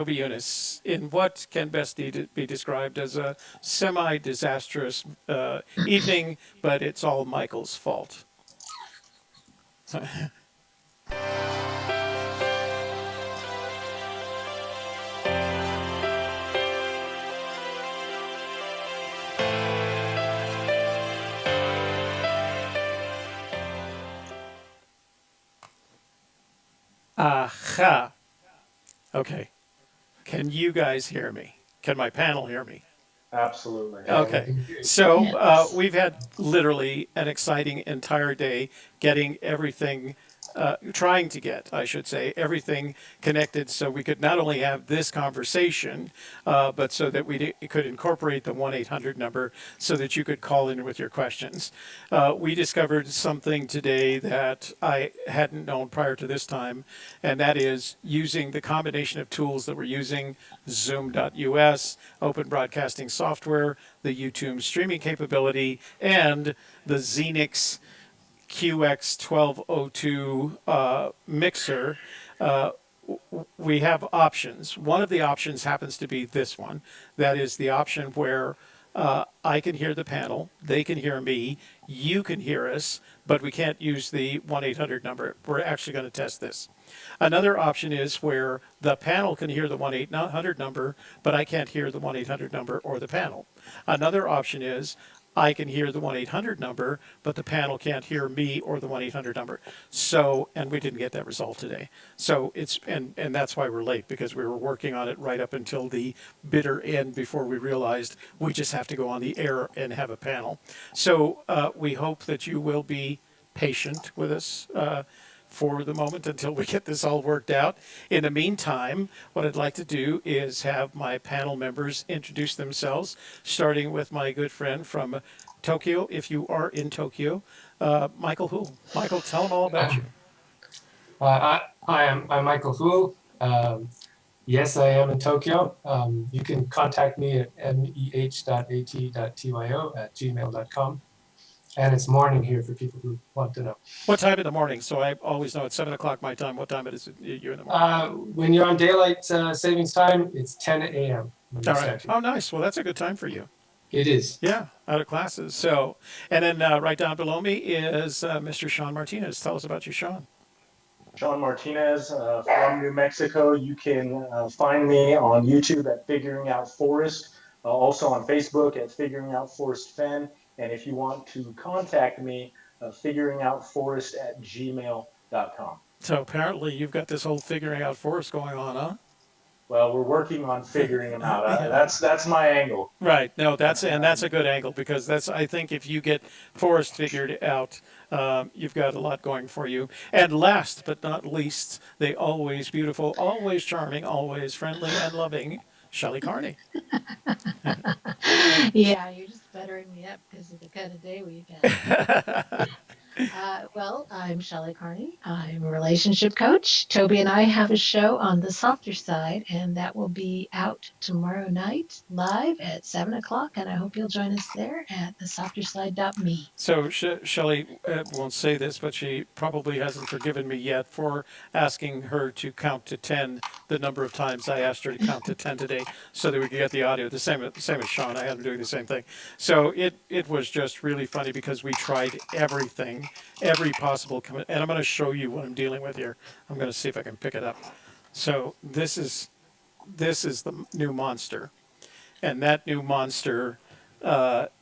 Toby Eunice, in what can best be described as a semi-disastrous evening, but it's all Michael's fault. Aha. Okay. Can you guys hear me? Can my panel hear me? Absolutely. Yeah, we Okay. can hear you. So Yes. we've had literally an exciting entire day getting everything, trying to get, I should say, everything connected so we could not only have this conversation, but so that could incorporate the 1-800 number so that you could call in with your questions. We discovered something today that I hadn't known prior to this time, and that is using the combination of tools that we're using, Zoom.us, open broadcasting software, the YouTube streaming capability, and the Xenix QX1202 mixer. We have options. One of the options happens to be this one. That is the option where I can hear the panel, they can hear me, you can hear us, but we can't use the 1-800 number. We're actually going to test this. Another option is where the panel can hear the 1-800 number, but I can't hear the 1-800 number or the panel. Another option is I can hear the 1-800 number, but the panel can't hear me or the 1-800 number. So, and we didn't get that result today. So and that's why we're late, because we were working on it right up until the bitter end before we realized we just have to go on the air and have a panel. So we hope that you will be patient with us. For the moment until we get this all worked out. In the meantime, what I'd like to do is have my panel members introduce themselves, starting with my good friend from Tokyo, if you are in Tokyo, Michael Hu. Michael, tell them all about you. I'm Michael Hu. Yes, I am in Tokyo. You can contact me at meh.at.tyo@gmail.com. And it's morning here for people who want to know. What time in the morning? So I always know it's 7 o'clock my time. What time it is you in the morning? When you're on daylight savings time, it's 10 a.m. All right. Oh, nice. Well, that's a good time for you. It is. Yeah, out of classes. So, and then right down below me is Mr. Sean Martinez. Tell us about you, Sean. Sean Martinez from New Mexico. You can find me on YouTube at Figuring Out Forest, also on Facebook at Figuring Out Forest Fen. And if you want to contact me, figuringoutforest at gmail.com. So apparently you've got this whole figuring out forest going on, huh? Well, we're working on figuring them out. Yeah. That's my angle. Right. No, that's a good angle, because that's, I think if you get forest figured out, you've got a lot going for you. And last but not least, the always beautiful, always charming, always friendly and loving Shelley Carney. Yeah, you're just buttering me up because of the kind of day we've had. Well, I'm Shelley Carney. I'm a relationship coach. Toby and I have a show on the softer side, and that will be out tomorrow night live at 7 o'clock. And I hope you'll join us there at thesofterside.me. So Shelley won't say this, but she probably hasn't forgiven me yet for asking her to count to 10 the number of times I asked her to count to 10 today so that we could get the audio. The same as Sean. I had him doing the same thing. So it was just really funny because we tried everything, every possible, and I'm going to show you what I'm dealing with here. I'm going to see if I can pick it up. So this is the new monster, and that new monster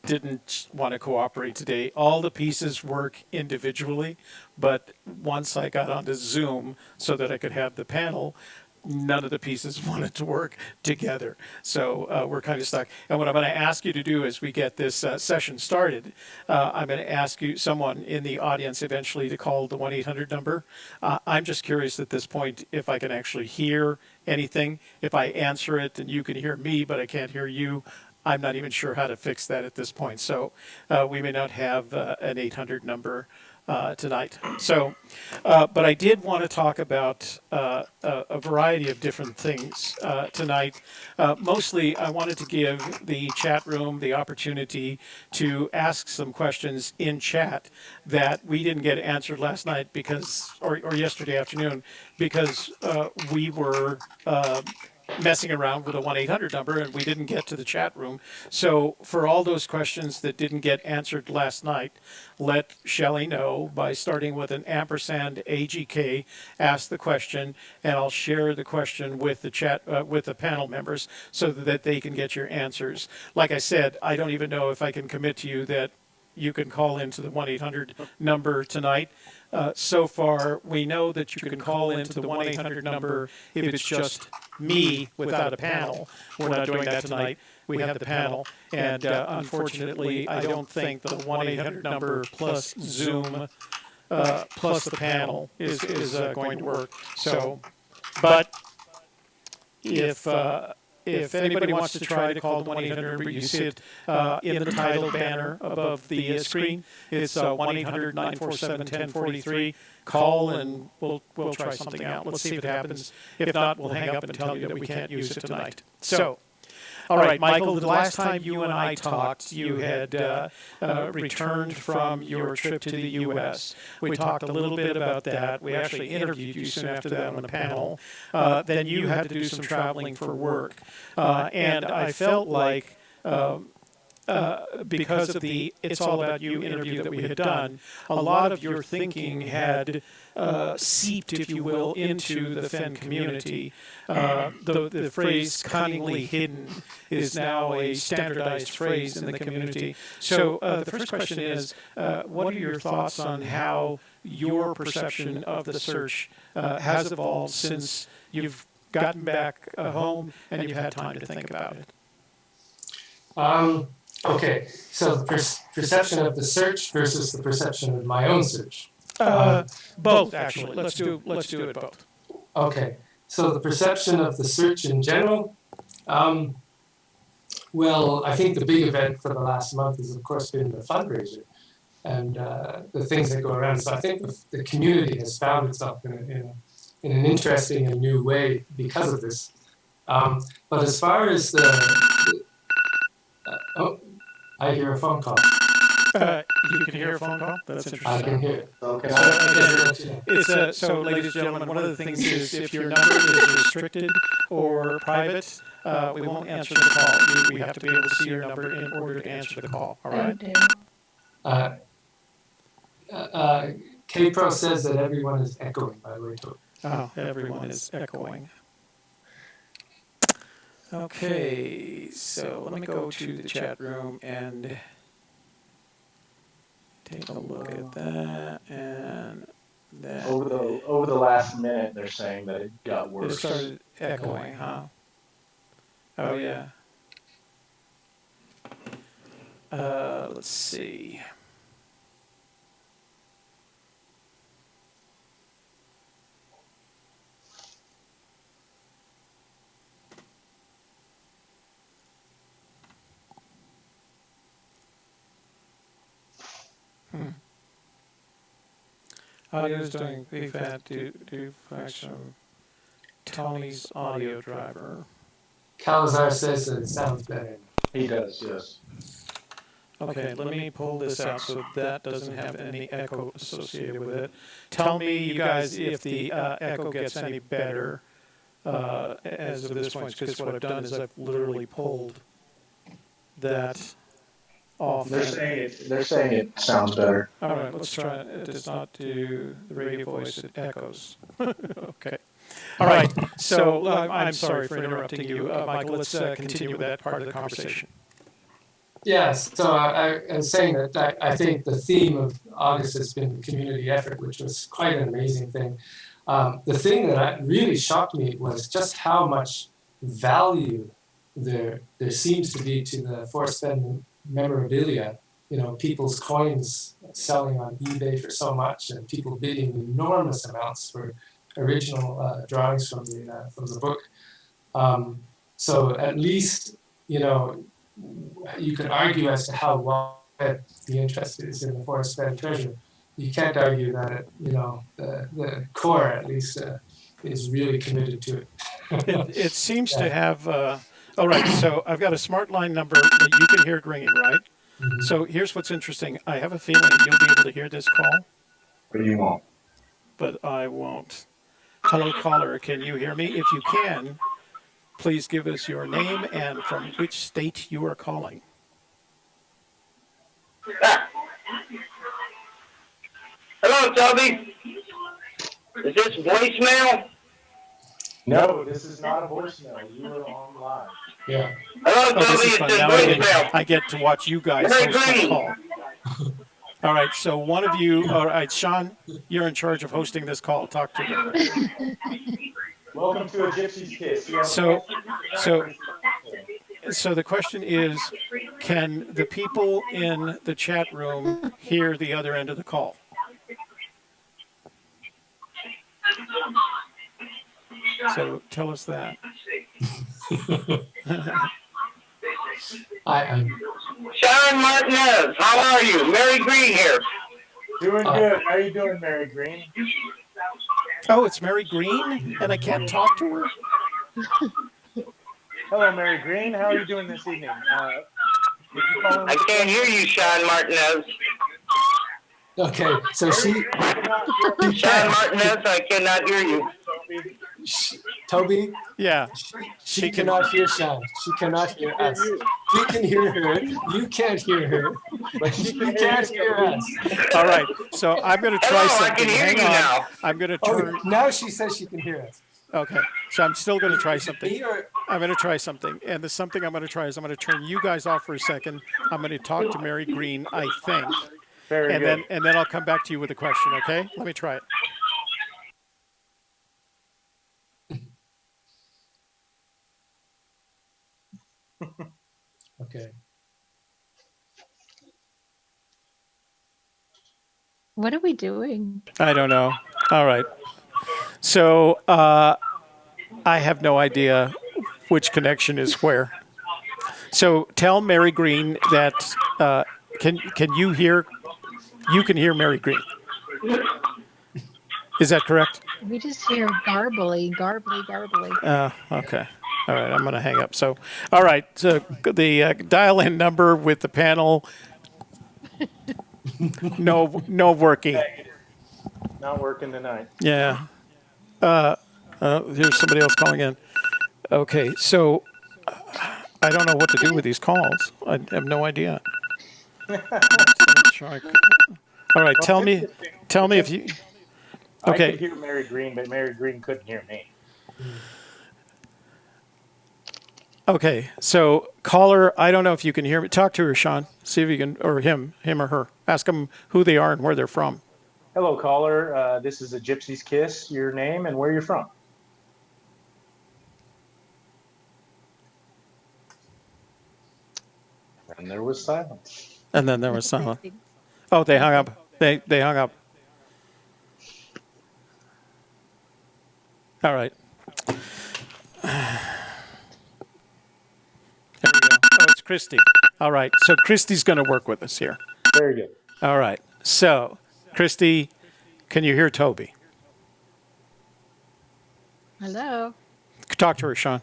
didn't want to cooperate today. All the pieces work individually, but once I got onto Zoom so that I could have the panel, none of the pieces wanted to work together. So we're kind of stuck. And what I'm going to ask you to do as we get this session started, I'm going to ask you, someone in the audience eventually, to call the 1-800 number. I'm just curious at this point if I can actually hear anything. If I answer it and you can hear me, but I can't hear you, I'm not even sure how to fix that at this point. So we may not have an 800 number tonight. So, but I did want to talk about a variety of different things tonight. Mostly, I wanted to give the chat room the opportunity to ask some questions in chat that we didn't get answered last night or yesterday afternoon, because we were messing around with a 1-800 number, and we didn't get to the chat room. So for all those questions that didn't get answered last night, let Shelley know by starting with an ampersand AGK, ask the question, and I'll share the question with the chat, with the panel members so that they can get your answers. Like I said, I don't even know if I can commit to you that you can call into the 1-800 number tonight. So far, we know that you can call into the 1-800 number if it's just me without a panel. We're not doing that tonight. We have the panel. And unfortunately, I don't think the 1-800 number plus Zoom plus the panel is going to work. So, but if anybody wants to try to call the 1-800 number, you see it in the title banner above the screen. It's 1-800-947-1043. Call and we'll try something out. Let's see if it happens. If not, we'll hang up and tell you that we can't use it tonight. So, all right, Michael, the last time you and I talked, you had returned from your trip to the U.S. We talked a little bit about that. We actually interviewed you soon after that on the panel. Then you had to do some traveling for work. And I felt like because of the It's All About You interview that we had done, a lot of your thinking had seeped, if you will, into the Fen community. The phrase cunningly hidden is now a standardized phrase in the community. So the first question is, what are your thoughts on how your perception of the search has evolved since you've gotten back home and you've had time to think about it? Okay, so the perception of the search versus the perception of my own search. Both, actually. Let's do it both. Okay, so the perception of the search in general. Well, I think the big event for the last month has, of course, been the fundraiser and the things that go around. So I think the community has found itself in an interesting and new way because of this. But as far as oh, I hear a phone call. You can hear a phone call? That's interesting. I can hear it. Okay. So, ladies and gentlemen, one of the things is if your number is restricted or private, we won't answer the call. We have to be able to see your number in order to answer the call. All right? K-Pro says that everyone is echoing, by the way, too. Oh, everyone is echoing. Okay, so let me go to the chat room and take a look at that and that. Over the last minute, they're saying that it got It worse. started echoing, huh? Oh yeah. Let's see. Audio's doing big fat do from Tony's audio driver. Calazar says that it sounds better. He does, yes. Okay, let me pull this out so that doesn't have any echo associated with it. Tell me, you guys, if the echo gets any better as of this point, because what I've done is I've literally pulled that off. They're saying it sounds better. All right, let's try it. It does not do the radio voice, it echoes. Okay. All right, so I'm sorry for interrupting you. Michael, let's continue with that part of the conversation. Yes, so I was saying that I think the theme of August has been community effort, which was quite an amazing thing. The thing that really shocked me was just how much value there seems to be to the Forest Fen memorabilia. You know, people's coins selling on eBay for so much, and people bidding enormous amounts for original drawings from the book. So at least, you know, you can argue as to how widespread the interest is in the Forest Fen treasure. You can't argue that the core at least is really committed to it. It seems to have. All right, so I've got a smart line number that you can hear ringing, right? Mm-hmm. So here's what's interesting. I have a feeling you'll be able to hear this call, But you won't. but I won't. Hello, caller. Can you hear me? If you can, Please give us your name and from which state you are calling. Hello, Toby. Is this voicemail? No, this is not a voicemail. You are on live. Yeah. Hello, Oh, this Toby. is It fun. says Now voicemail. I get to watch you guys Very host my green. call. All right, so one of you, all right, Sean, you're in charge of hosting this call. Talk to me. Welcome to a Gypsy's Kiss. See how So, fancy- so the question is, can the people in the chat room hear the other end of the call? So tell us that. I'm Sharon Martinez, how are you? Mary Green here. Doing good. How are you doing, Mary Green? Oh, it's Mary Green, and I can't talk to her. Hello, Mary Green. How are you doing this evening? Did you call in I with a can't hear you, Sharon Martinez. okay. So she, Sharon Martinez, I cannot hear you. Toby, Yeah, she cannot hear Sean. She cannot hear us. We can hear her. You can't hear her, but she can't hear us. all right. So I'm going to try Hello, I something. can hear Hang you on. now. I'm going to Oh, turn. now she says she can hear us. Okay, so I'm still going to try something. Me or I'm going to try something. And the something I'm going to try is I'm going to turn you guys off for a second. I'm going to talk to Mary Green, I think. Very And good. then I'll come back to you with a question, okay? Let me try it. okay. What are we doing? I don't know. All right. So I have no idea which connection is where. So tell Mary Green that can you hear? You can hear Mary Green. Is that correct? We just hear garbly. Okay. All right. I'm going to hang up. So, all right. So the dial-in number with the panel. No working. Not working tonight. Yeah. Here's somebody else calling in. Okay, so I don't know what to do with these calls. I have no idea. All right, tell me if you. I Okay, could hear Mary Green, but Mary Green couldn't hear me. okay. So caller, I don't know if you can hear me. Talk to her, Sean. See if you can, or him or her. Ask them who they are and where they're from. Hello, caller. This is a Gypsy's Kiss. Your name and where you're from. And there was silence. And then there was silence. Oh, they hung up. They hung up. All right. There we go. Oh, it's Christy. All right. So Christy's going to work with us here. Very good. All right. So, Christy, can you hear Toby? Hello. Talk to her, Sean.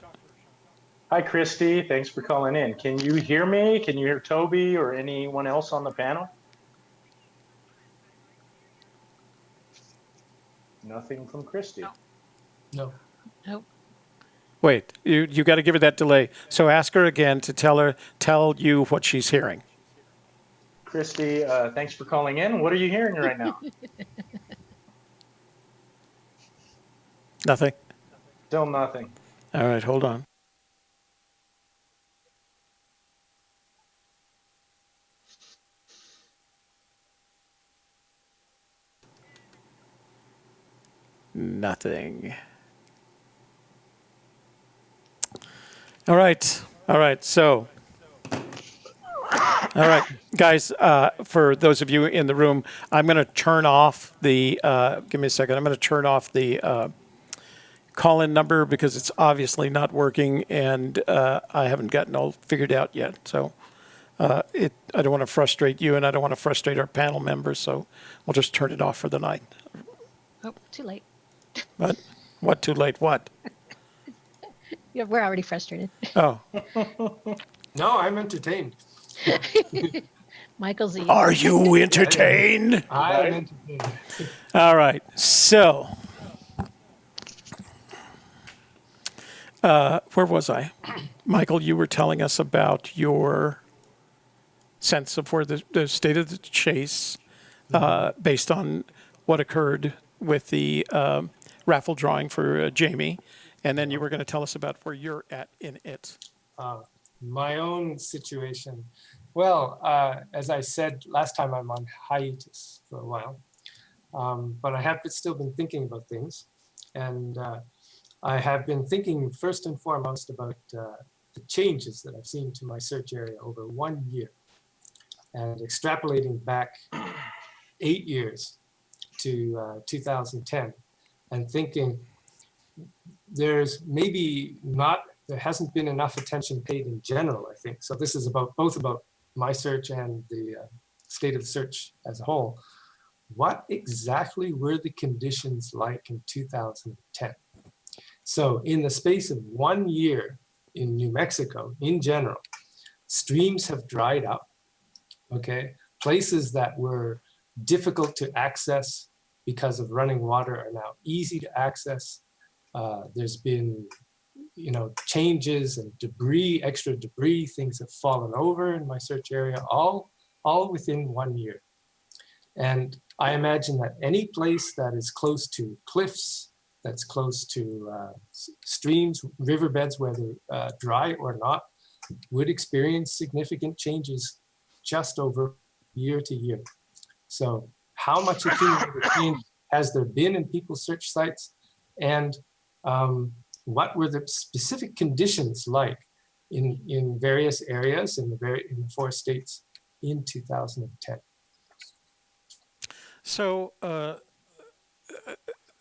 Hi, Christy. Thanks for calling in. Can you hear me? Can you hear Toby or anyone else on the panel? Nothing from Christy. No. Nope. Wait, you got to give her that delay. So ask her again to tell you what she's hearing. Christy, thanks for calling in. What are you hearing right now? Nothing. Still nothing. All right, hold on. Nothing. All right. All right. So, all right, guys, for those of you in the room, I'm going to turn off the, give me a second. I'm going to turn off the call-in number because it's obviously not working and I haven't gotten all figured out yet. So I don't want to frustrate you and I don't want to frustrate our panel members. So we'll just turn it off for the night. Oh, too late. What too late? What? Yeah, we're already frustrated. Oh, No, I'm entertained. Michael Z. are you entertained? I am entertained. All right. So, Where was I? Michael, you were telling us about your sense of where the state of the chase, based on what occurred with the raffle drawing for Jamie, and then you were going to tell us about where you're at in it. My own situation. Well, as I said last time, I'm on hiatus for a while, but I have still been thinking about things, and I have been thinking first and foremost about the changes that I've seen to my search area over 1 year, and extrapolating back 8 years to 2010, and thinking there's maybe not, there hasn't been enough attention paid in general, I think. So this is about both about my search and the state of the search as a whole. What exactly were the conditions like in 2010? So in the space of 1 year in New Mexico, in general, streams have dried up, okay? Places that were difficult to access because of running water are now easy to access. There's been, changes and debris, extra debris, things have fallen over in my search area, all within 1 year. And I imagine that any place that is close to cliffs, that's close to streams, riverbeds, whether dry or not, would experience significant changes just over year to year. So how much accumulated change has there been in people's search sites? And what were the specific conditions like in various areas in the 4 states in 2010? So,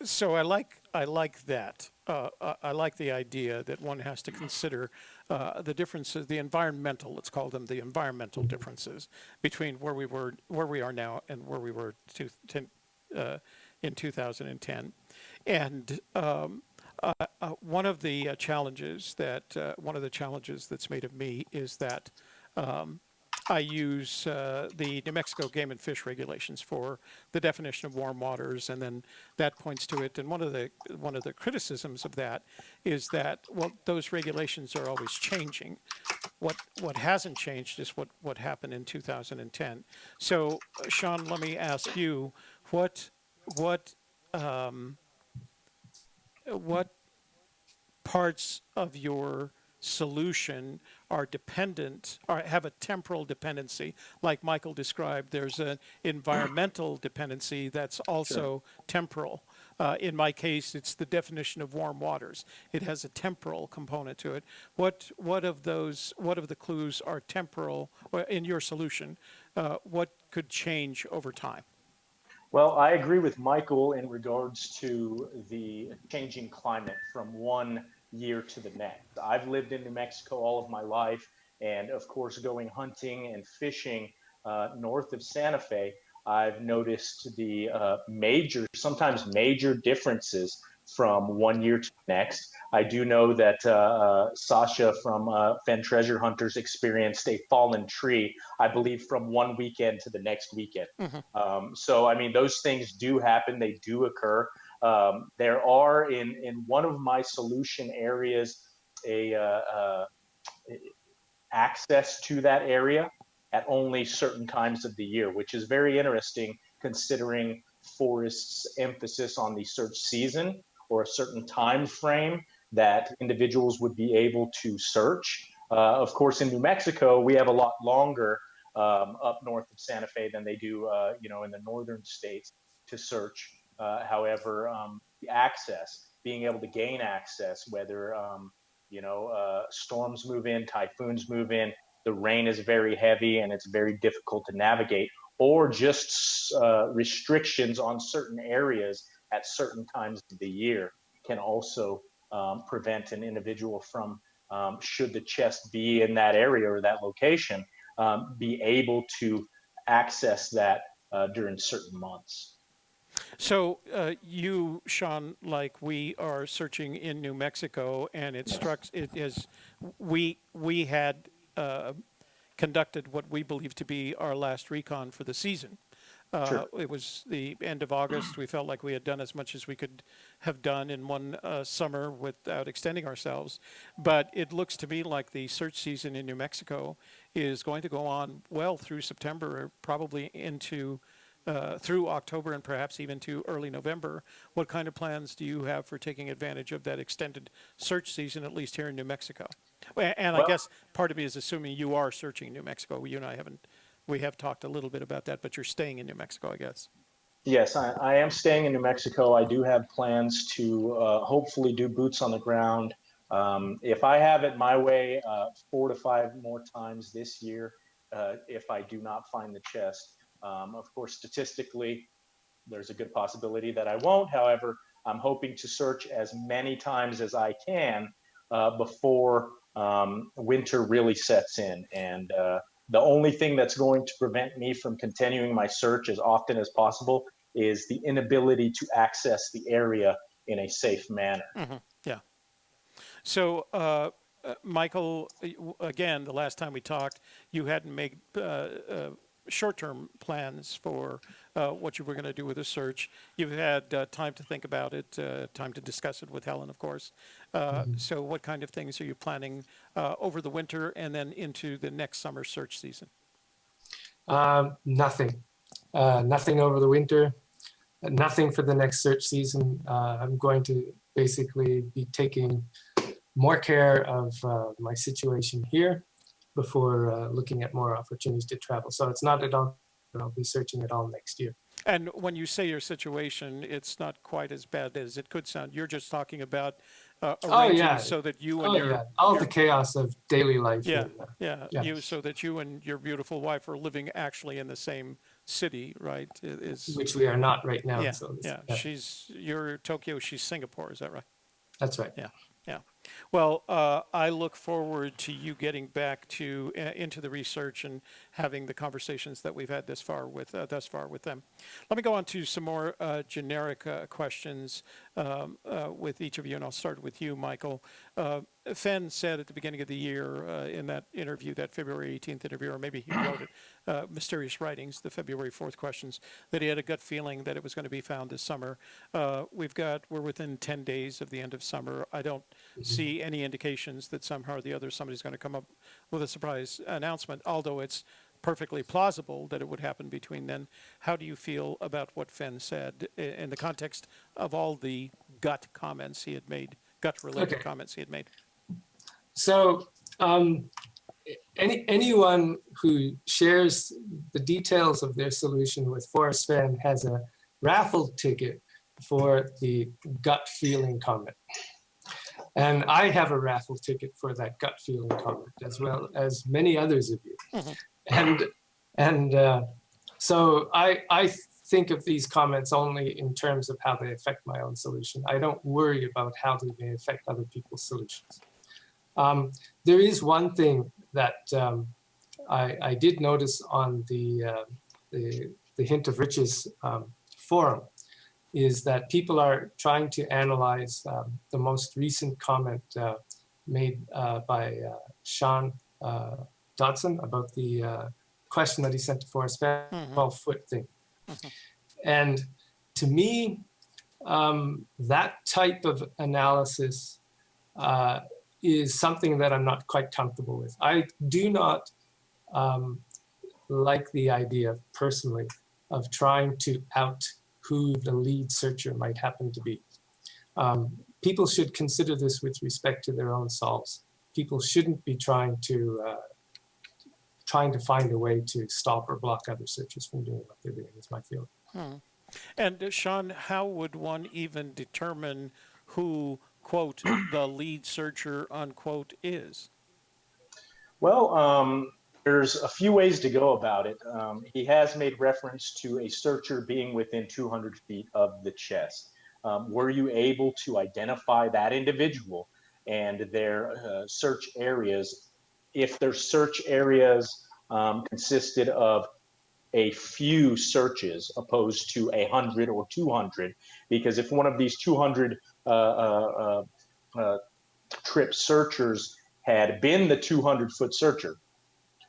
so I like that. I like the idea that one has to consider the differences, the environmental. Let's call them the environmental differences between where we are now, and where we were in 2010. And one of the challenges that's made of me is that I use the New Mexico Game and Fish regulations for the definition of warm waters, and then that points to it. And one of the criticisms of that is that, well, those regulations are always changing. What hasn't changed is what happened in 2010. So, Sean, let me ask you, what parts of your solution are dependent, or have a temporal dependency, like Michael described? There's an environmental dependency that's also temporal. In my case, it's the definition of warm waters. It has a temporal component to it. What of the clues are temporal in your solution? What could change over time? Well, I agree with Michael in regards to the changing climate from 1 year to the next. I've lived in New Mexico all of my life, and of course, going hunting and fishing north of Santa Fe, I've noticed the sometimes major differences from 1 year to the next. I do know that Sasha from Fen Treasure Hunters experienced a fallen tree, I believe, from one weekend to the next weekend. So, I mean, those things do happen, they do occur. There are in one of my solution areas a access to that area at only certain times of the year, which is very interesting considering forest's emphasis on the search season or a certain time frame that individuals would be able to search. Of course, in New Mexico, we have a lot longer up north of Santa Fe than they do, in the northern states to search. However, the access, being able to gain access, whether storms move in, typhoons move in, the rain is very heavy and it's very difficult to navigate, or just restrictions on certain areas at certain times of the year can also prevent an individual from, should the chest be in that area or that location, be able to access that during certain months. So you, Sean, like we are searching in New Mexico, and we had conducted what we believe to be our last recon for the season. Sure. It was the end of August. We felt like we had done as much as we could have done in one summer without extending ourselves. But it looks to me like the search season in New Mexico is going to go on well through September, probably into through October and perhaps even to early November. What kind of plans do you have for taking advantage of that extended search season, at least here in New Mexico? And I Well, guess part of me is assuming you are searching New Mexico. You and I haven't, we have talked a little bit about that, but you're staying in New Mexico, I guess. yes, I am staying in New Mexico. I do have plans to hopefully do boots on the ground. If I have it my way, 4 to 5 more times this year, if I do not find the chest. Of course, statistically, there's a good possibility that I won't. However, I'm hoping to search as many times as I can before winter really sets in. And the only thing that's going to prevent me from continuing my search as often as possible is the inability to access the area in a safe manner. Yeah. So, Michael, again, the last time we talked, you hadn't made short-term plans for what you were going to do with the search. You've had time to think about it, time to discuss it with Helen, of course. So what kind of things are you planning over the winter and then into the next summer search season? Nothing. Nothing over the winter. Nothing for the next search season. I'm going to basically be taking more care of my situation here before looking at more opportunities to travel. So it's not at all, I'll be searching at all next year. And when you say your situation, it's not quite as bad as it could sound. You're just talking about arranging so that you and all the chaos of daily life. Yeah, and, yeah, you so that you and your beautiful wife are living actually in the same city, right? Which we are not right now. Yeah, So yeah. You're Tokyo, she's Singapore, is that right? That's right. Yeah, yeah. Well, I look forward to you getting back to into the research and having the conversations that we've had thus far with them. Let me go on to some more generic questions with each of you, and I'll start with you, Michael. Fenn said at the beginning of the year in that interview, that February 18th interview, or maybe he wrote it, Mysterious Writings, the February 4th questions, that he had a gut feeling that it was going to be found this summer. We're within 10 days of the end of summer. I don't see any indications that somehow or the other somebody's going to come up with a surprise announcement, although it's perfectly plausible that it would happen between then. How do you feel about what Fenn said in the context of all the gut comments he had made, gut-related comments he had made? So anyone who shares the details of their solution with Forrest Fenn has a raffle ticket for the gut feeling comment. And I have a raffle ticket for that gut feeling comment, as well as many others of you. So I think of these comments only in terms of how they affect my own solution. I don't worry about how they may affect other people's solutions. There is one thing that I did notice on the Hint of Riches forum, is that people are trying to analyze the most recent comment made by Sean Dodson about the question that he sent to Forrest Fenn, 12-foot thing. And to me, that type of analysis is something that I'm not quite comfortable with. I do not like the idea, personally, of trying to out who the lead searcher might happen to be. People should consider this with respect to their own solves. People shouldn't be trying to find a way to stop or block other searchers from doing what they're doing, is my feeling. And Sean, how would one even determine who, quote, the lead searcher, unquote, is? Well, there's a few ways to go about it. He has made reference to a searcher being within 200 feet of the chest. Were you able to identify that individual and their search areas? If their search areas consisted of a few searches opposed to 100 or 200, because if one of these 200 trip searchers had been the 200-foot searcher,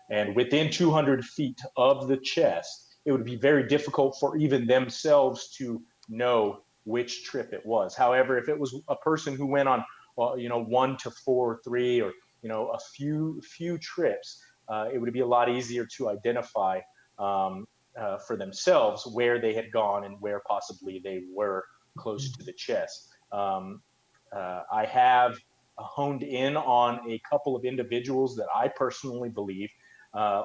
and within 200 feet of the chest, it would be very difficult for even themselves to know which trip it was. However, if it was a person who went on, well, 1 to 4, 3, or a few trips, it would be a lot easier to identify for themselves where they had gone and where possibly they were close to the chest. I have honed in on a couple of individuals that I personally believe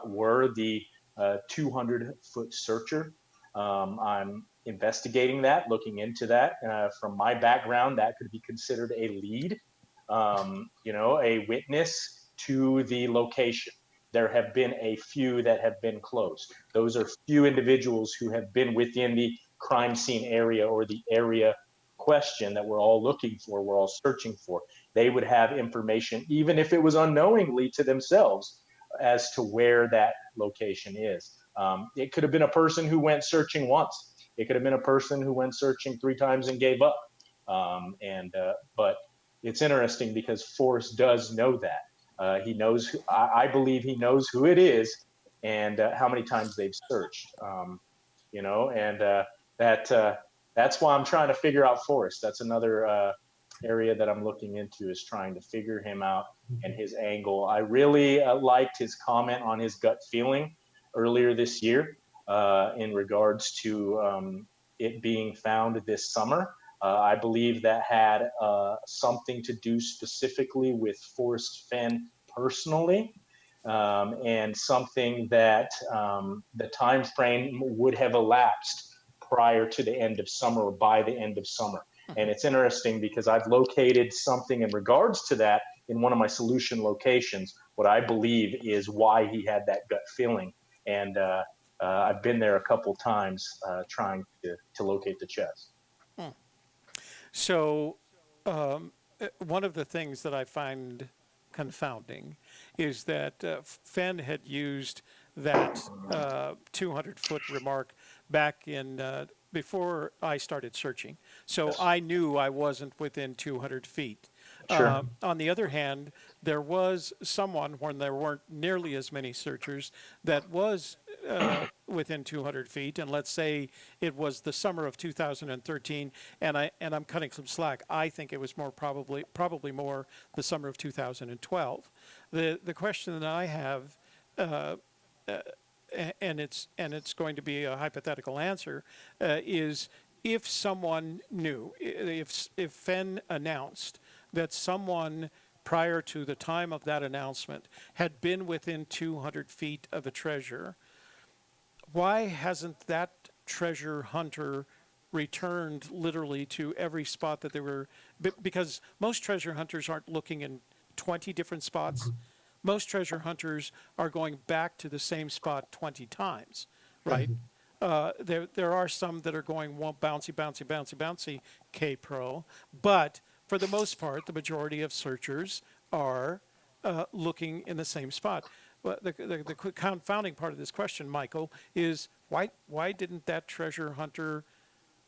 were the 200-foot searcher. I'm investigating that, looking into that. From my background, that could be considered a lead, a witness to the location. There have been a few that have been closed. Those are few individuals who have been within the crime scene area or the area question that we're all looking for, we're all searching for. They would have information, even if it was unknowingly to themselves, as to where that location is. It could have been a person who went searching once. It could have been a person who went searching 3 times and gave up. But it's interesting because Forrest does know that. He knows, I believe he knows who it is and how many times they've searched. That's why I'm trying to figure out Forrest. That's another area that I'm looking into, is trying to figure him out and his angle. I really liked his comment on his gut feeling earlier this year in regards to it being found this summer. I believe that had something to do specifically with Forrest Fenn personally, and something that the time frame would have elapsed prior to the end of summer or by the end of summer. And it's interesting because I've located something in regards to that in one of my solution locations, what I believe is why he had that gut feeling. And I've been there a couple times trying to locate the chest. So, one of the things that I find confounding is that Fenn had used that 200-foot remark back in before I started searching. So Yes. I knew I wasn't within 200 feet. Sure. On the other hand, there was someone, when there weren't nearly as many searchers, that was within 200 feet, and let's say it was the summer of 2013, and I'm cutting some slack. I think it was probably more the summer of 2012. The question that I have, and it's going to be a hypothetical answer, is if someone knew, if Fenn announced that someone prior to the time of that announcement had been within 200 feet of a treasure, why hasn't that treasure hunter returned literally to every spot that they were? Because most treasure hunters aren't looking in 20 different spots. Most treasure hunters are going back to the same spot 20 times, right? There are some that are going bouncy, K-Pro, but for the most part, the majority of searchers are looking in the same spot. But the confounding part of this question, Michael, is why didn't that treasure hunter,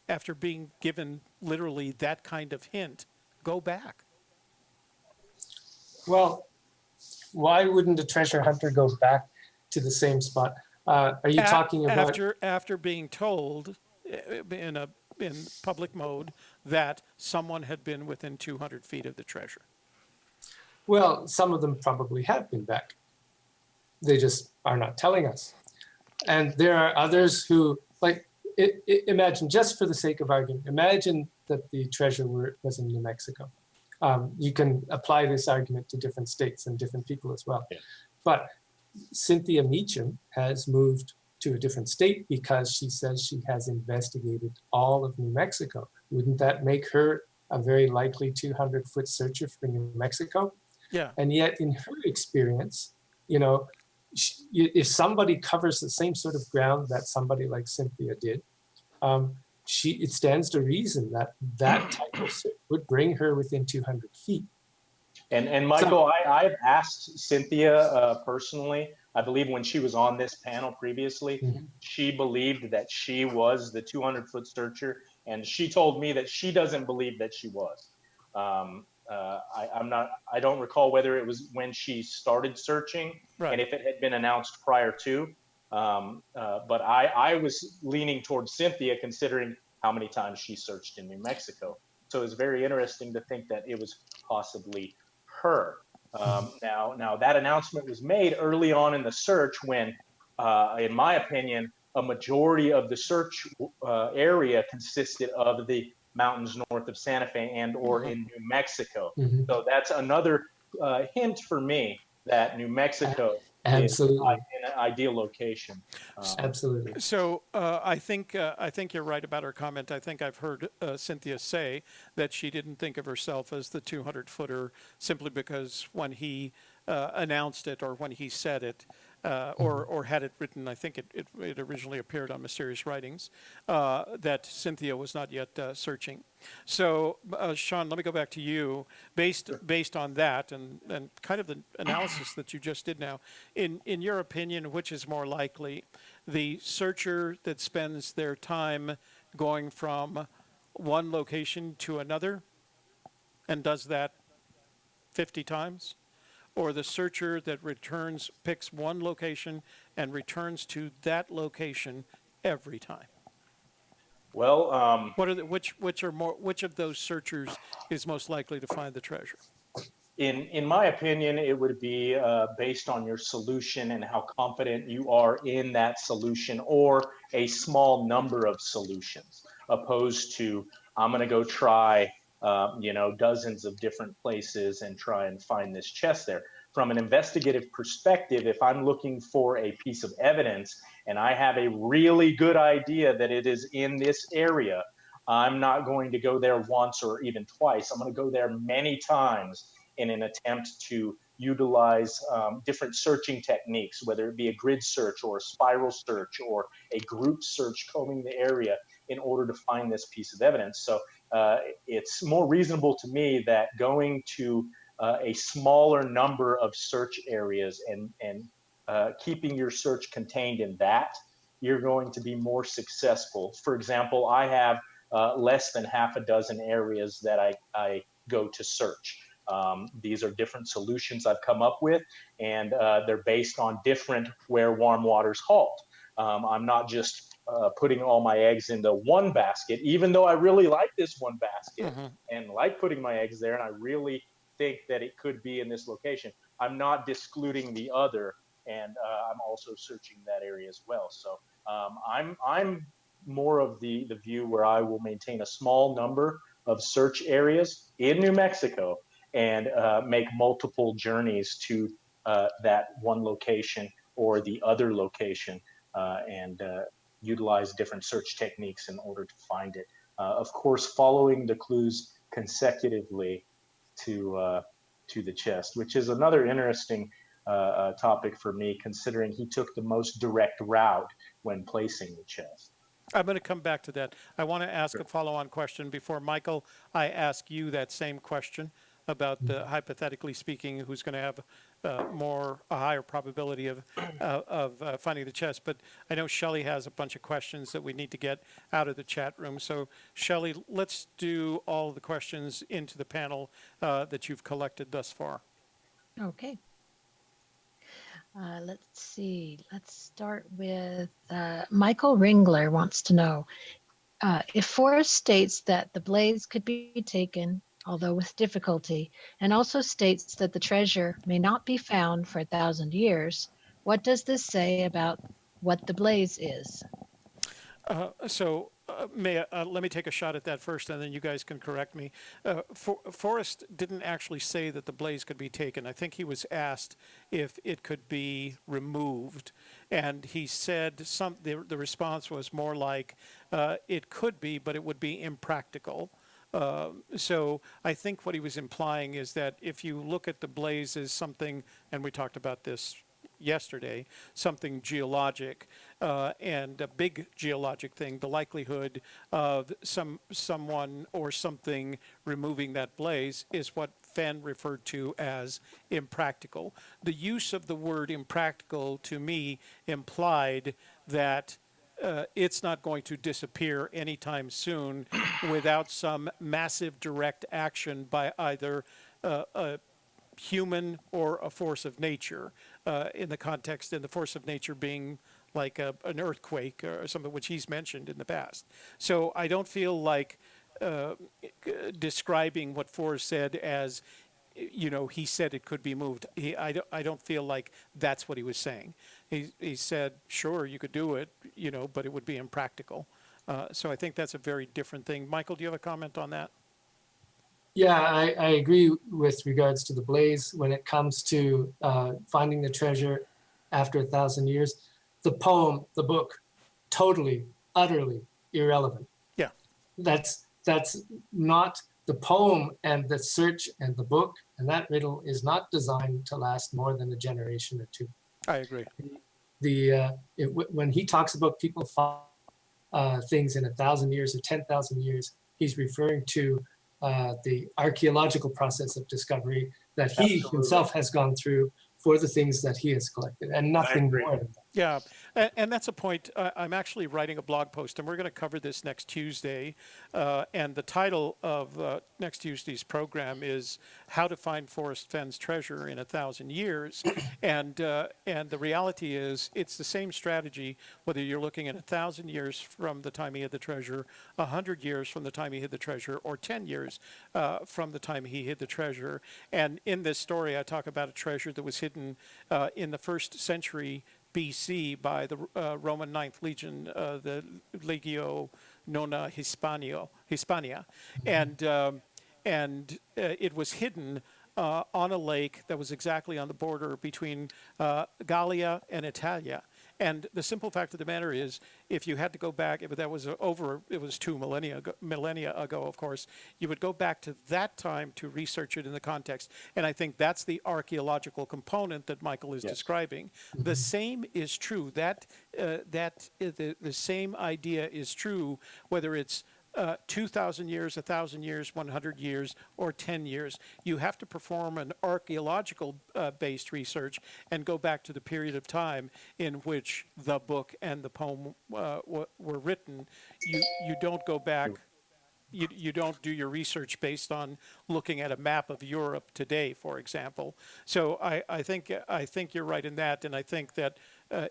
after being given literally that kind of hint, go back? Well, why wouldn't a treasure hunter go back to the same spot? Are you talking about after being told in public mode that someone had been within 200 feet of the treasure? Well, some of them probably have been back. They just are not telling us. And there are others who, like, imagine, just for the sake of argument, imagine that the treasure was in New Mexico. You can apply this argument to different states and different people as well. Yeah. But Cynthia Meacham has moved to a different state because she says she has investigated all of New Mexico. Wouldn't that make her a very likely 200-foot searcher for New Mexico? Yeah. And yet, in her experience, if somebody covers the same sort of ground that somebody like Cynthia did, it stands to reason that type of search would bring her within 200 feet. And Michael, I've asked Cynthia personally. I believe when she was on this panel previously, she believed that she was the 200-foot searcher, and she told me that she doesn't believe that she was. I don't recall whether it was when she started searching, Right. and if it had been announced prior to. But I was leaning towards Cynthia, considering how many times she searched in New Mexico. So it's very interesting to think that it was possibly her. Now that announcement was made early on in the search when, in my opinion, a majority of the search area consisted of the mountains north of Santa Fe and or in New Mexico. Mhm. So that's another hint for me that New Mexico is Absolutely. in an ideal location. Absolutely. So I think you're right about her comment. I think I've heard Cynthia say that she didn't think of herself as the 200-footer simply because when he announced it or when he said it or had it written, I think it originally appeared on Mysterious Writings, that Cynthia was not yet searching. So Sean, let me go back to you. Based on that and kind of the analysis that you just did now, in your opinion, which is more likely, the searcher that spends their time going from one location to another and does that 50 times, or the searcher that picks one location and returns to that location every time? Well, Which of those searchers is most likely to find the treasure? in my opinion, it would be based on your solution and how confident you are in that solution, or a small number of solutions, opposed to I'm going to go try dozens of different places and try and find this chest there. From an investigative perspective, if I'm looking for a piece of evidence and I have a really good idea that it is in this area, I'm not going to go there once or even twice. I'm going to go there many times in an attempt to utilize different searching techniques, whether it be a grid search or a spiral search or a group search combing the area in order to find this piece of evidence. So it's more reasonable to me that going to a smaller number of search areas and keeping your search contained in that, you're going to be more successful. For example, I have less than half a dozen areas that I go to search. These are different solutions I've come up with, and they're based on different where warm waters halt. I'm not just putting all my eggs into one basket, even though I really like this one basket and like putting my eggs there, and I really think that it could be in this location. I'm not discluding the other, and I'm also searching that area as well. So I'm more of the view where I will maintain a small number of search areas in New Mexico and make multiple journeys to that one location or the other location and utilize different search techniques in order to find it. Of course, following the clues consecutively to the chest, which is another interesting topic for me, considering he took the most direct route when placing the chest. I'm going to come back to that. I want to ask a follow-on question before, Michael, I ask you that same question about hypothetically speaking, who's going to have a higher probability of finding the chest. But I know Shelley has a bunch of questions that we need to get out of the chat room. So Shelley, let's do all the questions into the panel that you've collected thus far. Okay. Let's see. Let's start with Michael Ringler wants to know if Forrest states that the blaze could be taken, although with difficulty, and also states that the treasure may not be found for 1,000 years, what does this say about what the blaze is? Let me take a shot at that first, and then you guys can correct me. Forrest didn't actually say that the blaze could be taken. I think he was asked if it could be removed, and he said the response was more like it could be, but it would be impractical. So I think what he was implying is that if you look at the blaze as something, and we talked about this yesterday, something geologic and a big geologic thing, the likelihood of someone or something removing that blaze is what Fenn referred to as impractical. The use of the word impractical to me implied that it's not going to disappear anytime soon without some massive direct action by either a human or a force of nature, in the force of nature being an earthquake or something, which he's mentioned in the past. So I don't feel like describing what Forrest said as, he said it could be moved. I don't feel like that's what he was saying. He said, sure, you could do it, but it would be impractical. So I think that's a very different thing. Michael, do you have a comment on that? Yeah, I agree with regards to the blaze when it comes to finding the treasure after 1,000 years. The poem, the book, totally, utterly irrelevant. Yeah. That's not the poem, and the search and the book and that riddle is not designed to last more than a generation or two. I agree. When he talks about people find things in 1,000 years or 10,000 years, he's referring to the archaeological process of discovery that he himself has gone through for the things that he has collected, and nothing more than that. Yeah, and that's a point. I'm actually writing a blog post, and we're going to cover this next Tuesday. And the title of next Tuesday's program is "How to Find Forrest Fenn's Treasure in 1,000 Years." And the reality is, it's the same strategy whether you're looking at 1,000 years from the time he hid the treasure, 100 years from the time he hid the treasure, or 10 years from the time he hid the treasure. And in this story, I talk about a treasure that was hidden in the 1st century BC by the Roman 9th Legion, the Legio Nona Hispania, and it was hidden on a lake that was exactly on the border between Gallia and Italia. And the simple fact of the matter is, if you had to go back, if that was it was 2 millennia ago, of course, you would go back to that time to research it in the context. And I think that's the archaeological component that Michael is describing. The same is true. The same idea is true whether it's 2,000 years, 1,000 years, 100 years, or 10 years. You have to perform an archaeological based research and go back to the period of time in which the book and the poem were written. You don't go back. You don't do your research based on looking at a map of Europe today, for example. So I think you're right in that, and I think that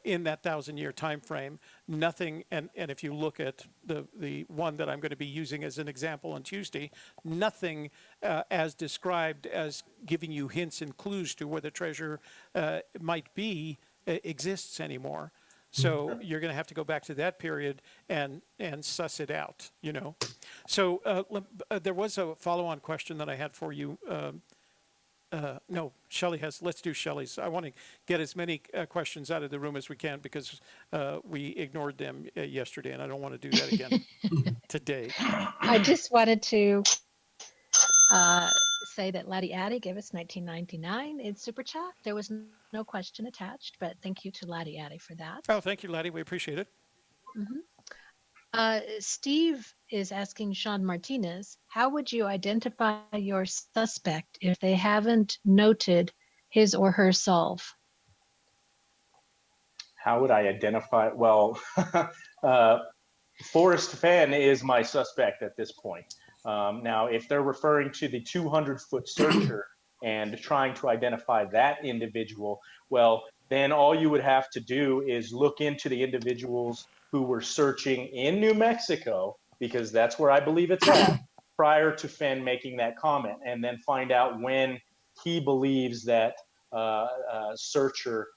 in that 1,000-year time frame, nothing. And if you look at the one that I'm going to be using as an example on Tuesday, nothing as described as giving you hints and clues to where the treasure might be exists anymore. So you're going to have to go back to that period and suss it out, So there was a follow-on question that I had for you. No, Shelley has. Let's do Shelley's. I want to get as many questions out of the room as we can because we ignored them yesterday, and I don't want to do that again today. I just wanted to say that Laddie Addy gave us 1999 in Super Chat. There was no question attached, but thank you to Laddie Addy for that. Oh, thank you, Laddie. We appreciate it. Steve is asking Sean Martinez, how would you identify your suspect if they haven't noted his or her solve? How would I identify? Well, Forrest Fenn is my suspect at this point. Now, if they're referring to the 200-foot searcher and trying to identify that individual, well, then all you would have to do is look into the individuals who were searching in New Mexico, because that's where I believe it's at, prior to Fenn making that comment, and then find out when he believes that searcher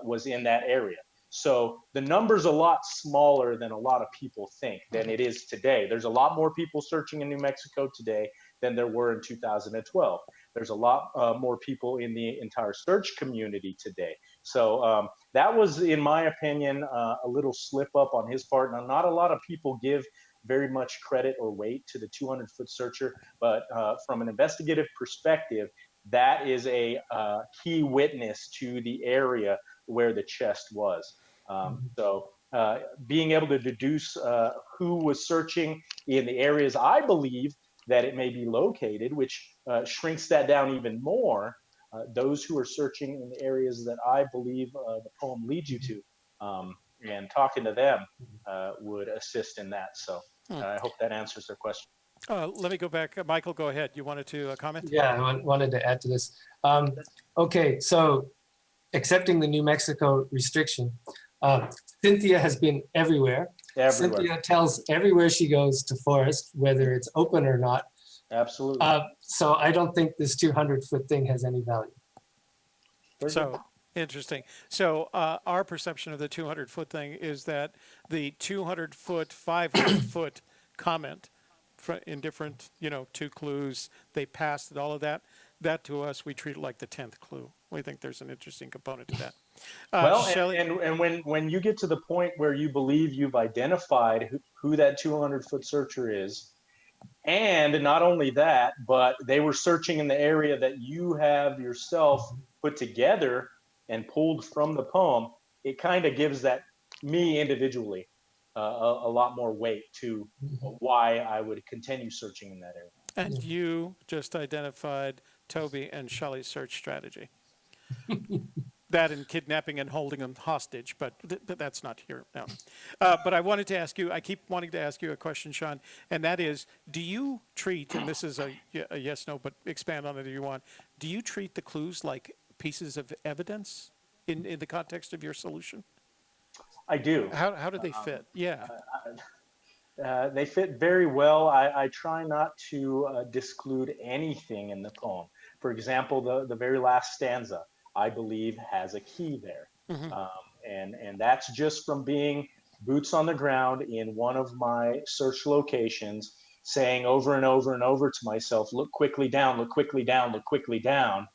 was in that area. So the number's a lot smaller than a lot of people think than it is today. There's a lot more people searching in New Mexico today than there were in 2012. There's a lot more people in the entire search community today. So that was, in my opinion, a little slip up on his part. Now, not a lot of people give very much credit or weight to the 200-foot searcher, but from an investigative perspective, that is a key witness to the area where the chest was. So being able to deduce who was searching in the areas I believe that it may be located, which shrinks that down even more, those who are searching in the areas that I believe the poem leads you to, and talking to them would assist in that. So I hope that answers their question. Let me go back. Michael, go ahead. You wanted to comment? Yeah, I wanted to add to this. Okay, so accepting the New Mexico restriction, Cynthia has been everywhere. Everywhere. Cynthia tells everywhere she goes to Forest, whether it's open or not. Absolutely. So I don't think this 200-foot thing has any value. Very good. So interesting. So our perception of the 200-foot thing is that the 200-foot, 500-foot comment in different, two clues, they passed it, all of that. That to us, we treat it like the 10th clue. We think there's an interesting component to that. Well, Shelley, and when you get to the point where you believe you've identified who that 200-foot searcher is, and not only that, but they were searching in the area that you have yourself put together and pulled from the poem, it kind of gives that me individually a lot more weight to why I would continue searching in that area. and you just identified Toby and Shelley's search strategy. That and kidnapping and holding them hostage, but that's not here now. But I wanted to ask you, I keep wanting to ask you a question, Sean, and that is, do you treat, and this is a yes, no, but expand on it if you want, do you treat the clues like pieces of evidence in the context of your solution? I do. How do they fit? Yeah. They fit very well. I try not to disclude anything in the poem. For example, the very last stanza, I believe, has a key there. And that's just from being boots on the ground in one of my search locations, saying over and over and over to myself, look quickly down, look quickly down, look quickly down.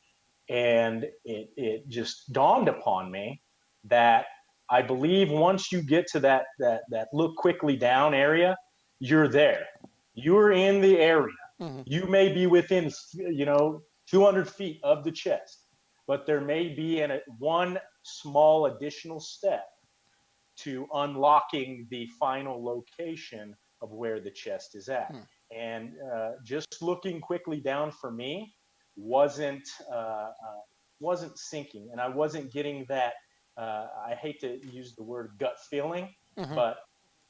And it just dawned upon me that I believe once you get to that look quickly down area, you're there. You're in the area. You may be within 200 feet of the chest, but there may be one small additional step to unlocking the final location of where the chest is at. And just looking quickly down for me wasn't sinking, and I wasn't getting that. I hate to use the word gut feeling, but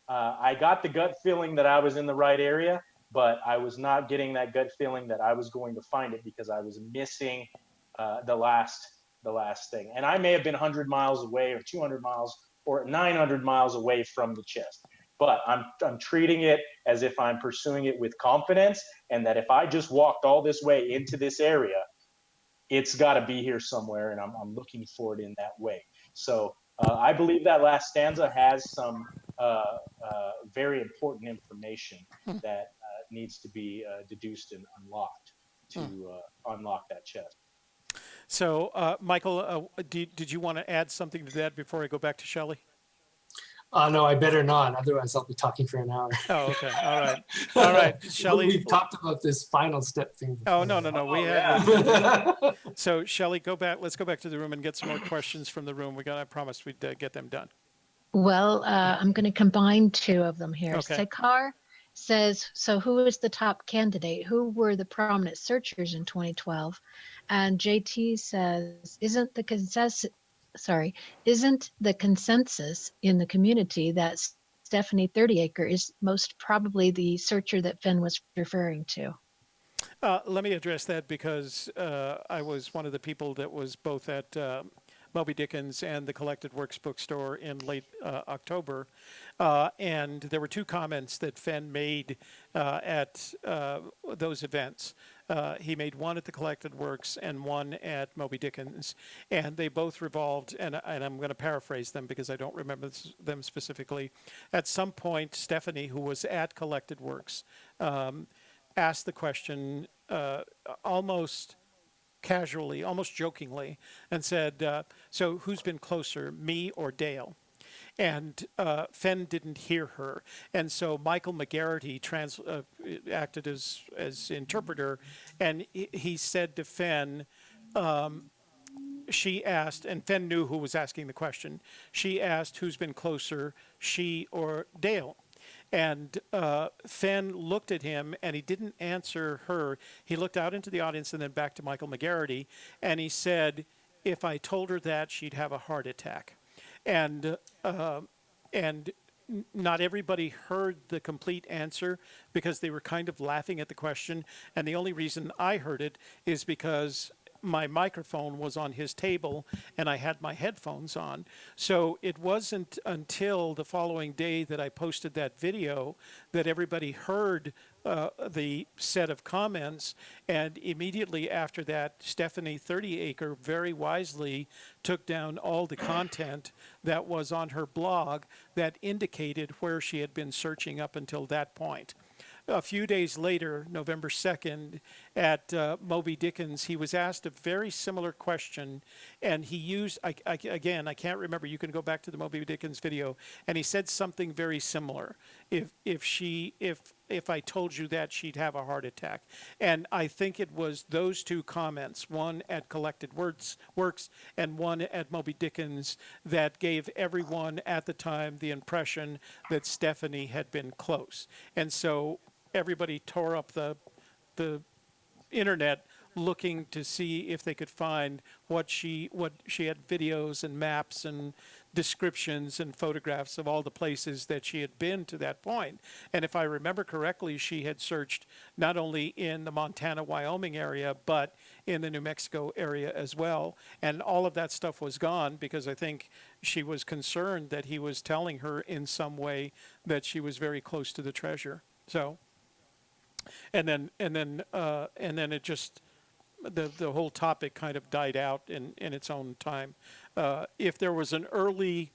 I got the gut feeling that I was in the right area, but I was not getting that gut feeling that I was going to find it because I was missing the last thing. And I may have been 100 miles away or 200 miles or 900 miles away from the chest. But I'm treating it as if I'm pursuing it with confidence, and that if I just walked all this way into this area, it's got to be here somewhere, and I'm looking for it in that way. So I believe that last stanza has some very important information that needs to be deduced and unlocked to unlock that chest. So, Michael, did you want to add something to that before I go back to Shelley? No, I better not. Otherwise, I'll be talking for an hour. Oh, okay. All right. All right. Shelley. We've talked about this final step thing before. Oh, no. We have. Yeah. So, Shelley, go back. Let's go back to the room and get some more questions from the room. I promised we'd get them done. Well, I'm going to combine two of them here. Okay. Sekar says, so who is the top candidate? Who were the prominent searchers in 2012? And JT says, isn't the consensus in the community that Stephanie 30acre is most probably the searcher that Fenn was referring to? Let me address that because I was one of the people that was both at Moby Dickens and the Collected Works bookstore in late October. And there were two comments that Fenn made at those events. He made one at the Collected Works and one at Moby Dickens. And they both revolved, and I'm going to paraphrase them because I don't remember them specifically. At some point, Stephanie, who was at Collected Works, asked the question almost casually, almost jokingly, and said, so who's been closer, me or Dale? And Fenn didn't hear her. And so Michael McGarity acted as interpreter, and he said to Fenn, she asked, and Fenn knew who was asking the question, she asked who's been closer, she or Dale? And Fenn looked at him, and he didn't answer her. He looked out into the audience and then back to Michael McGarity, and he said, if I told her that, she'd have a heart attack. And not everybody heard the complete answer because they were kind of laughing at the question. And the only reason I heard it is because my microphone was on his table and I had my headphones on. So it wasn't until the following day that I posted that video that everybody heard the set of comments. And immediately after that, Stephanie 30acre very wisely took down all the content that was on her blog that indicated where she had been searching up until that point. A few days later, November 2nd, at Moby Dickens, he was asked a very similar question, and he used, again, I can't remember, you can go back to the Moby Dickens video, and he said something very similar. If I told you that, she'd have a heart attack. And I think it was those two comments, one at Collected Works and one at Moby Dickens, that gave everyone at the time the impression that Stephanie had been close. And so everybody tore up the internet looking to see if they could find what she had videos and maps and descriptions and photographs of all the places that she had been to that point. And if I remember correctly, she had searched not only in the Montana, Wyoming area, but in the New Mexico area as well. And all of that stuff was gone because I think she was concerned that he was telling her in some way that she was very close to the treasure. So, and then it just, the whole topic kind of died out in its own time. If there was an early,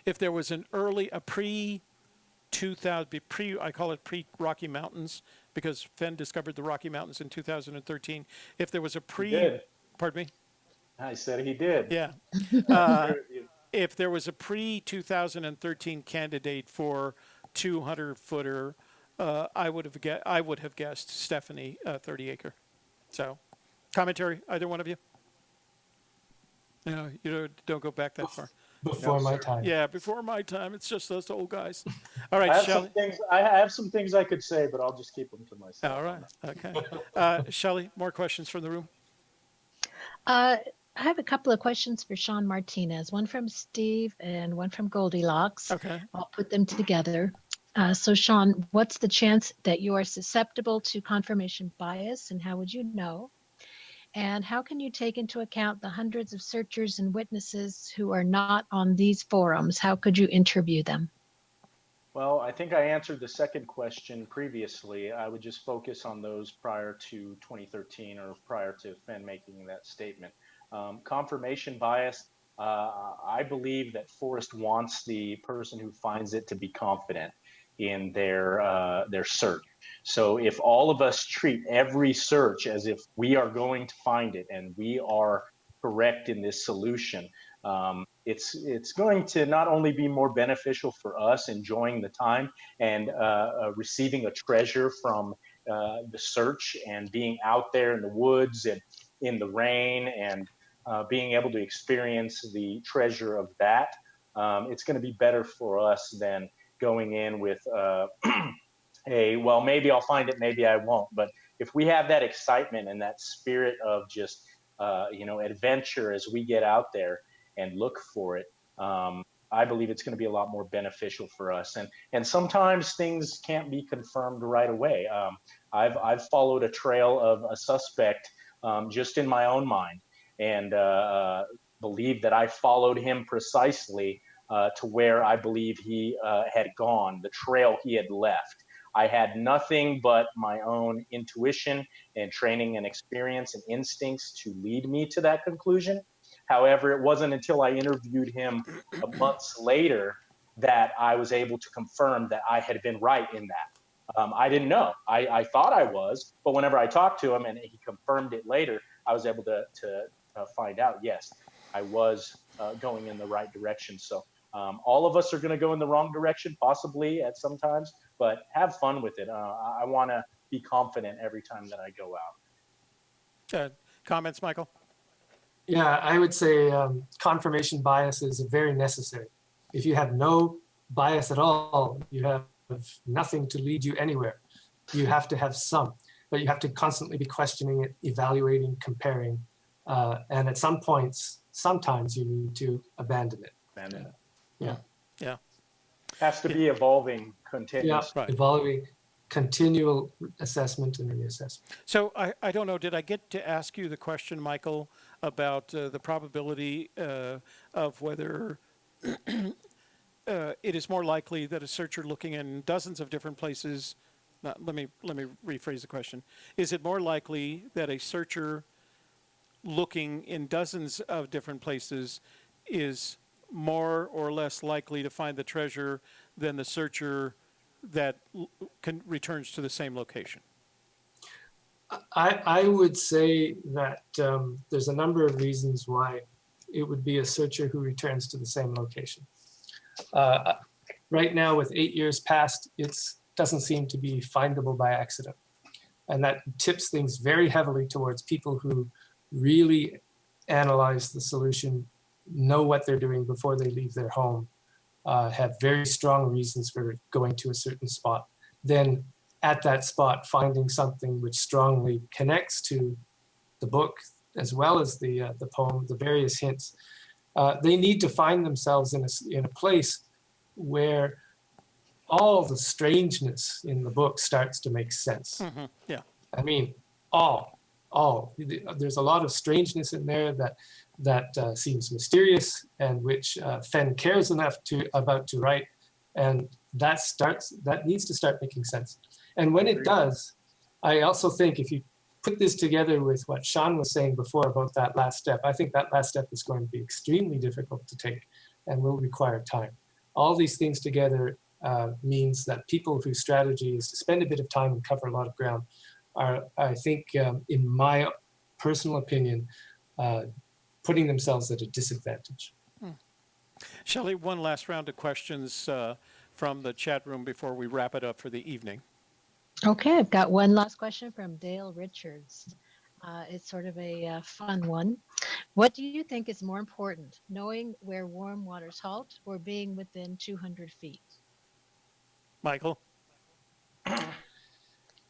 a pre-2000, I call it pre-Rocky Mountains because Fenn discovered the Rocky Mountains in 2013. If there was a did. pardon me? I said he did. Yeah. If there was a pre-2013 candidate for 200-footer, I would have guessed Stephanie 30acre. So, commentary, either one of you? No, you don't go back that far. Before No, my sir. time. Yeah, before my time. It's just those old guys. All I right, have Shelley. I have some things I could say, but I'll just keep them to myself. All right. Okay. Shelley, more questions from the room? I have a couple of questions for Sean Martinez, one from Steve and one from Goldilocks. Okay. I'll put them together. So Sean, what's the chance that you are susceptible to confirmation bias and how would you know? And how can you take into account the hundreds of searchers and witnesses who are not on these forums? How could you interview them? Well, I think I answered the second question previously. I would just focus on those prior to 2013 or prior to Fenn making that statement. Confirmation bias, I believe that Forrest wants the person who finds it to be confident in their search. So if all of us treat every search as if we are going to find it and we are correct in this solution, it's going to not only be more beneficial for us enjoying the time and receiving a treasure from the search and being out there in the woods and in the rain and being able to experience the treasure of that. It's going to be better for us than going in with well, maybe I'll find it, maybe I won't. But if we have that excitement and that spirit of just adventure as we get out there and look for it, I believe it's going to be a lot more beneficial for us. And sometimes things can't be confirmed right away. I've followed a trail of a suspect just in my own mind and believe that I followed him precisely to where I believe he had gone, the trail he had left. I had nothing but my own intuition and training and experience and instincts to lead me to that conclusion. However, it wasn't until I interviewed him months later that I was able to confirm that I had been right in that. I didn't know. I thought I was, but whenever I talked to him and he confirmed it later, I was able to find out, yes, I was going in the right direction. So all of us are going to go in the wrong direction, possibly at some times, but have fun with it. I want to be confident every time that I go out. Comments, Michael? Yeah, I would say confirmation bias is very necessary. If you have no bias at all, you have nothing to lead you anywhere. You have to have some, but you have to constantly be questioning it, evaluating, comparing, and at some points, sometimes you need to abandon it. Abandon it. Yeah. Yeah. Has to be evolving continuously. Yeah, Right. evolving. continual assessment and reassessment. So I don't know, did I get to ask you the question, Michael, about the probability of whether it is more likely that a searcher looking in dozens of different places, let me rephrase the question. Is it more likely that a searcher looking in dozens of different places is more or less likely to find the treasure than the searcher that returns to the same location? I would say that there's a number of reasons why it would be a searcher who returns to the same location. Right now, with 8 years past, it doesn't seem to be findable by accident. And that tips things very heavily towards people who really analyze the solution, know what they're doing before they leave their home, have very strong reasons for going to a certain spot. Then at that spot, finding something which strongly connects to the book, as well as the poem, the various hints. They need to find themselves in a place where all the strangeness in the book starts to make sense. Mm-hmm. Yeah. I mean, all. There's a lot of strangeness in there that seems mysterious and which Fenn cares enough about to write, and that needs to start making sense. And when it does, I also think if you put this together with what Sean was saying before about that last step, I think that last step is going to be extremely difficult to take and will require time. All these things together means that people whose strategy is to spend a bit of time and cover a lot of ground are, I think, in my personal opinion, putting themselves at a disadvantage. Shelley, one last round of questions from the chat room before we wrap it up for the evening. Okay, I've got one last question from Dale Richards. It's sort of a fun one. What do you think is more important, knowing where warm waters halt or being within 200 feet? Michael?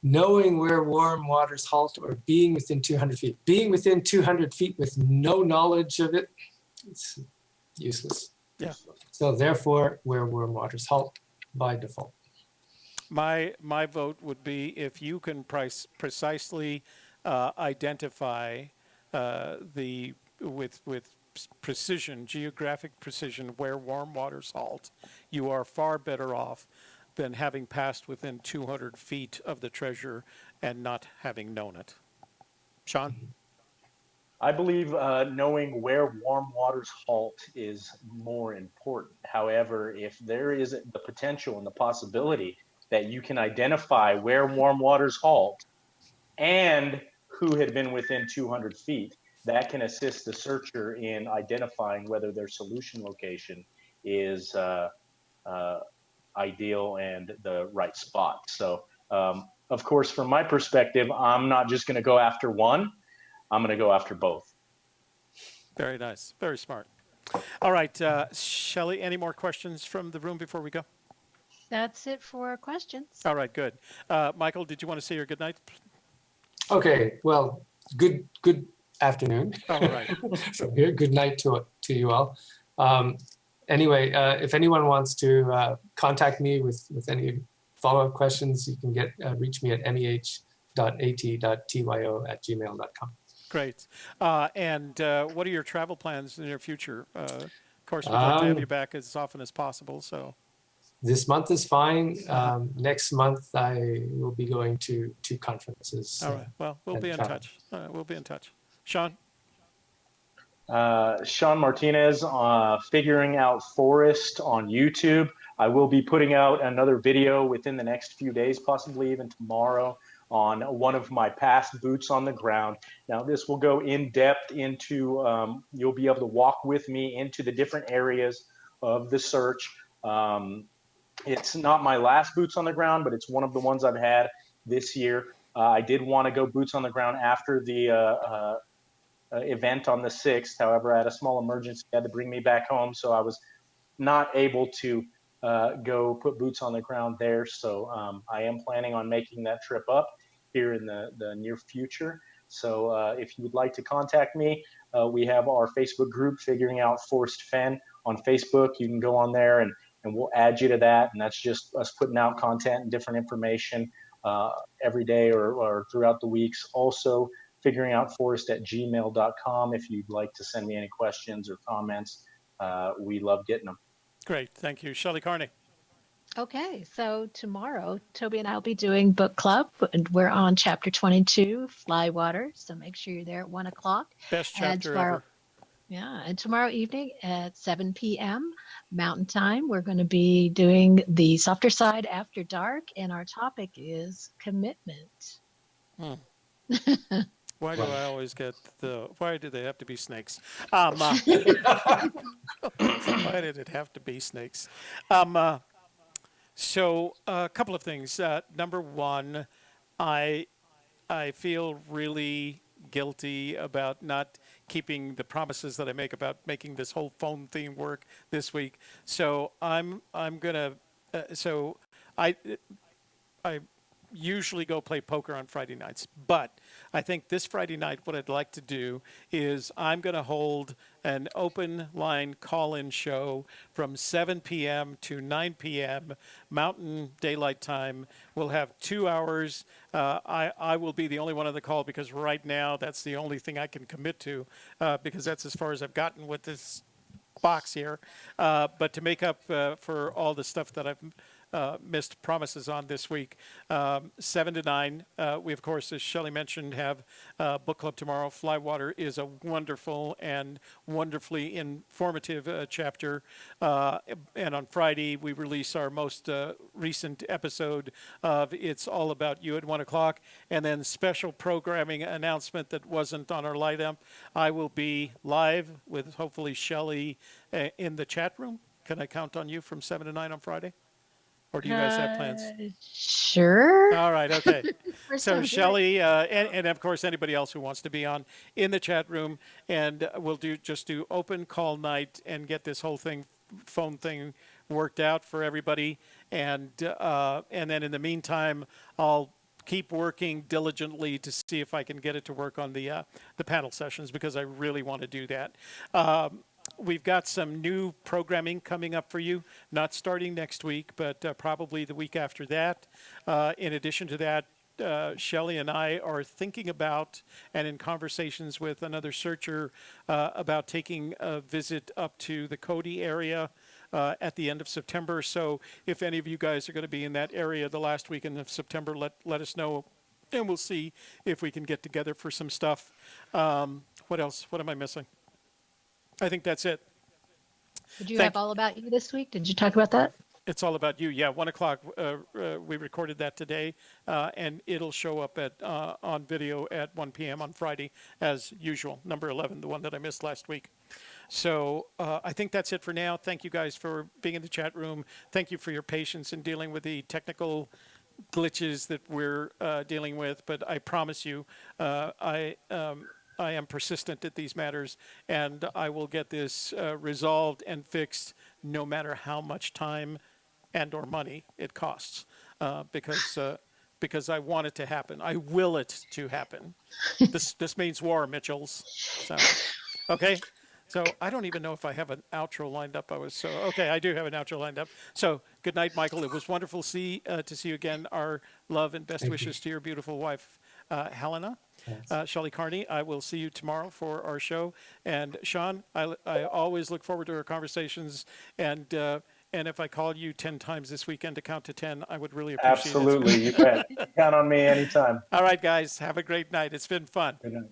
Knowing where warm waters halt or being within 200 feet. Being within 200 feet with no knowledge of it, it's useless. Yeah. So therefore, where warm waters halt by default. My vote would be if you can precisely identify with precision, geographic precision, where warm waters halt, you are far better off than having passed within 200 feet of the treasure and not having known it. Sean? I believe knowing where warm waters halt is more important. However, if there is the potential and the possibility that you can identify where warm waters halt and who had been within 200 feet, that can assist the searcher in identifying whether their solution location is ideal and the right spot. So, of course, from my perspective, I'm not just going to go after one. I'm going to go after both. Very nice. Very smart. All right, Shelley, any more questions from the room before we go? That's it for questions. All right, good. Michael, did you want to say your good night? Okay, well, good afternoon. All right. From here, good night to you all. Anyway, if anyone wants to contact me with any follow-up questions, you can reach me at meh.at.tyo@gmail.com. Great. And what are your travel plans in the near future? Of course, we'd like to have you back as often as possible. So this month is fine. Next month, I will be going to 2 conferences. all right. Well, we'll be in touch. All right, we'll be in touch. Sean? Sean Martinez, Figuring Out Forest on YouTube. I will be putting out another video within the next few days, possibly even tomorrow, on one of my past boots on the ground. Now, this will go in depth into, you'll be able to walk with me into the different areas of the search. It's not my last boots on the ground, but it's one of the ones I've had this year. I did want to go boots on the ground after the event on the 6th. However, I had a small emergency, had to bring me back home, so I was not able to go put boots on the ground there. So I am planning on making that trip up here in the near future. So if you would like to contact me, we have our Facebook group, Figuring Out Forest Fenn, on Facebook. You can go on there and we'll add you to that. And that's just us putting out content and different information every day or throughout the weeks. Also, figuringoutforest@gmail.com if you'd like to send me any questions or comments. We love getting them. Great. Thank you. Shelley Carney. Okay, so tomorrow, Toby and I will be doing book club, and we're on chapter 22, Flywater. So make sure you're there at 1 o'clock. Best And chapter tomorrow, ever. yeah, and tomorrow evening at 7 p.m. Mountain Time, we're going to be doing the softer side after dark, and our topic is commitment. Why do I always get why do they have to be snakes? Why did it have to be snakes? So a couple of things. Number one, I feel really guilty about not keeping the promises that I make about making this whole phone thing work this week. So I'm gonna. So I I usually go play poker on Friday nights, but I think this Friday night, what I'd like to do is I'm going to hold an open line call-in show from 7 p.m. to 9 p.m. Mountain Daylight Time. We'll have 2 hours. I will be the only one on the call because right now that's the only thing I can commit to because that's as far as I've gotten with this box here. But to make up for all the stuff that I've missed promises on this week. 7 to 9. We, of course, as Shelley mentioned, have book club tomorrow. Flywater is a wonderful and wonderfully informative chapter. And on Friday, we release our most recent episode of It's All About You at 1 o'clock. And then special programming announcement that wasn't on our lineup. I will be live with hopefully Shelley in the chat room. Can I count on you from 7 to 9 on Friday? Or do you guys have plans? Sure. All right, okay. First So time hearing. Shelley, and of course anybody else who wants to be on in the chat room, and we'll just do open call night and get this whole phone thing worked out for everybody, and then in the meantime, I'll keep working diligently to see if I can get it to work on the panel sessions because I really want to do that. We've got some new programming coming up for you, not starting next week, but probably the week after that. In addition to that, Shelley and I are thinking about and in conversations with another searcher about taking a visit up to the Cody area at the end of September. So if any of you guys are going to be in that area the last weekend of September, let us know, and we'll see if we can get together for some stuff. What else? What am I missing? I think that's it. Did you have All About You this week? Did you talk about that? It's All About You. Yeah, 1 o'clock. We recorded that today, and it'll show up on video at 1 p.m. on Friday, as usual. Number 11, the one that I missed last week. So I think that's it for now. Thank you guys for being in the chat room. Thank you for your patience in dealing with the technical glitches that we're dealing with. But I promise you, I am persistent at these matters, and I will get this resolved and fixed no matter how much time and or money it costs, because I want it to happen. I will it to happen. This means war, Mitchells. So, okay. So I don't even know if I have an outro lined up. Okay. I do have an outro lined up. So good night, Michael. It was wonderful to see you again. Our love and best wishes to your beautiful wife, Helena. Shelley Carney, I will see you tomorrow for our show. And Sean, I always look forward to our conversations. And if I call you 10 times this weekend to count to 10, I would really appreciate it. Absolutely, you bet. Count on me anytime. All right, guys, have a great night. It's been fun. Good night.